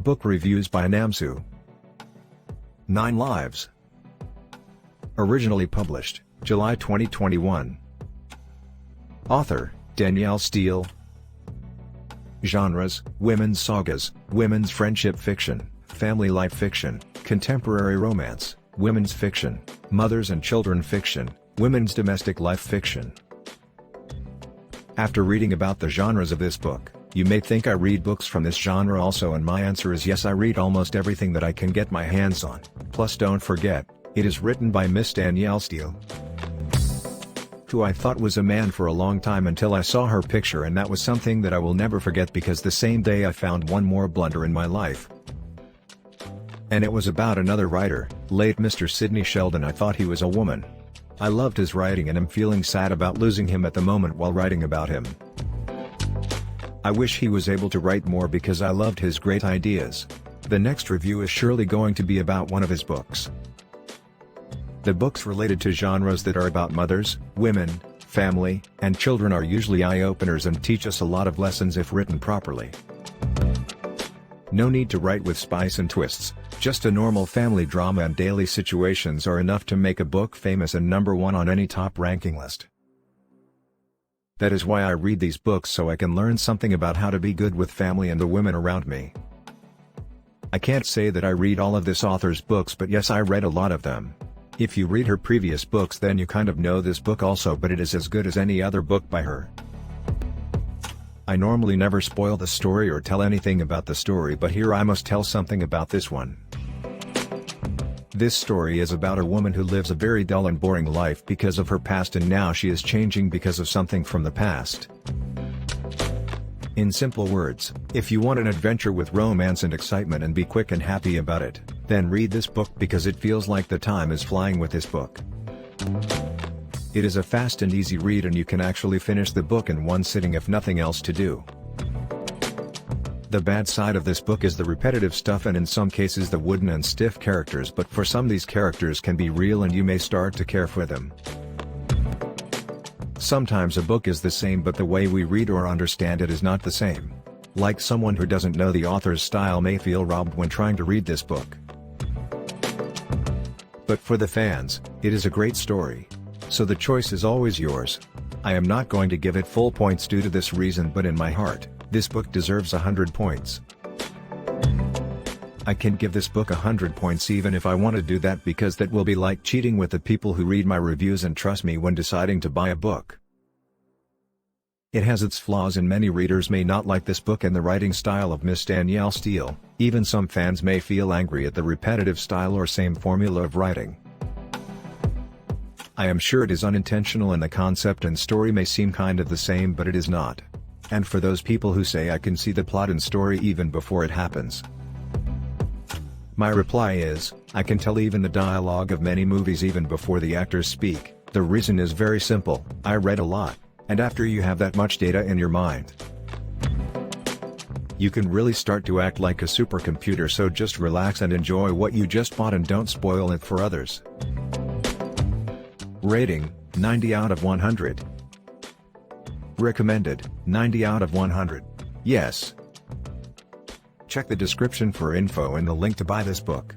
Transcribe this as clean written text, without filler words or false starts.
Book reviews by Namsu. 9 Lives. Originally published, July 2021. Author, Danielle Steele. Genres, women's sagas, women's friendship fiction, family life fiction, contemporary romance, women's fiction, mothers and children fiction, women's domestic life fiction. After reading about the genres of this book, you may think I read books from this genre also, and my answer is yes, I read almost everything that I can get my hands on. Plus don't forget, it is written by Miss Danielle Steele, who I thought was a man for a long time until I saw her picture, and that was something that I will never forget, because the same day I found one more blunder in my life. And it was about another writer, late Mr. Sidney Sheldon. I thought he was a woman. I loved his writing and am feeling sad about losing him at the moment while writing about him. I wish he was able to write more because I loved his great ideas. The next review is surely going to be about one of his books. The books related to genres that are about mothers, women, family, and children are usually eye-openers and teach us a lot of lessons if written properly. No need to write with spice and twists, just a normal family drama and daily situations are enough to make a book famous and #1 on any top ranking list. That is why I read these books, so I can learn something about how to be good with family and the women around me. I can't say that I read all of this author's books, but yes, I read a lot of them. If you read her previous books, then you kind of know this book also, but it is as good as any other book by her. I normally never spoil the story or tell anything about the story, but here I must tell something about this one. This story is about a woman who lives a very dull and boring life because of her past, and now she is changing because of something from the past. In simple words, if you want an adventure with romance and excitement and be quick and happy about it, then read this book because it feels like the time is flying with this book. It is a fast and easy read, and you can actually finish the book in one sitting if nothing else to do. The bad side of this book is the repetitive stuff and in some cases the wooden and stiff characters, but for some these characters can be real and you may start to care for them. Sometimes a book is the same, but the way we read or understand it is not the same. Like someone who doesn't know the author's style may feel robbed when trying to read this book. But for the fans, it is a great story. So the choice is always yours. I am not going to give it full points due to this reason, but in my heart, this book deserves 100 points. I can give this book 100 points even if I want to do that, because that will be like cheating with the people who read my reviews and trust me when deciding to buy a book. It has its flaws and many readers may not like this book and the writing style of Miss Danielle Steele. Even some fans may feel angry at the repetitive style or same formula of writing. I am sure it is unintentional and the concept and story may seem kind of the same, but it is not. And for those people who say I can see the plot and story even before it happens, my reply is, I can tell even the dialogue of many movies even before the actors speak. The reason is very simple, I read a lot, and after you have that much data in your mind, you can really start to act like a supercomputer, so just relax and enjoy what you just bought and don't spoil it for others. Rating, 90 out of 100. Recommended, 90 out of 100. Yes. Check the description for info and the link to buy this book.